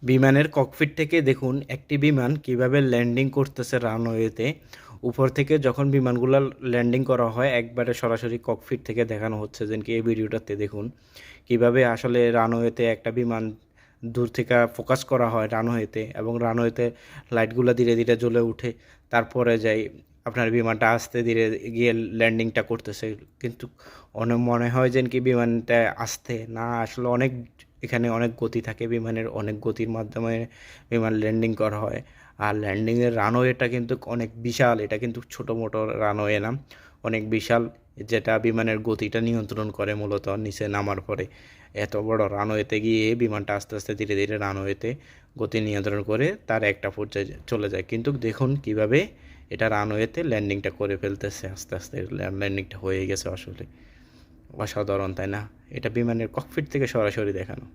বিমানের ককপিট থেকে দেখুন একটি বিমান কিভাবে ল্যান্ডিং করতেছে রানওয়েতে। উপর থেকে যখন বিমানগুলো ল্যান্ডিং করা হয় একবারে সরাসরি ককপিট থেকে দেখানো হচ্ছে, যেন কি এই ভিডিওটাতে দেখুন কিভাবে আসলে রানওয়েতে একটা বিমান দূর থেকে ফোকাস করা হয় রানওয়েতে, এবং রানওয়েতে লাইটগুলো ধীরে ধীরে জ্বলে উঠে তারপরে যাই আপনার বিমানটা আস্তে ধীরে গিয়ে ল্যান্ডিংটা করতেছে। কিন্তু অনেক মনে হয় যেন কি বিমানটা আস্তে না, আসলে অনেক এখানে অনেক গতি থাকে, বিমানের অনেক গতির মাধ্যমে বিমান ল্যান্ডিং করা হয়। আর ল্যান্ডিংয়ের রানওয়েটা কিন্তু অনেক বিশাল, এটা কিন্তু ছোটো মোটো রানওয়ে না, অনেক বিশাল, যেটা বিমানের গতিটা নিয়ন্ত্রণ করে মূলত নিচে নামার পরে। এত বড় রানওয়েতে গিয়ে বিমানটা আস্তে আস্তে ধীরে ধীরে রানওয়েতে গতি নিয়ন্ত্রণ করে তার একটা পর্যায়ে চলে যায়। কিন্তু দেখুন কিভাবে এটা রানওয়েতে ল্যান্ডিংটা করে ফেলতেছে, আস্তে আস্তে ল্যান্ডিংটা হয়ে গেছে। আসলে অসাধারণ, তাই না? এটা বিমানের ককপিট থেকে সরাসরি দেখানো।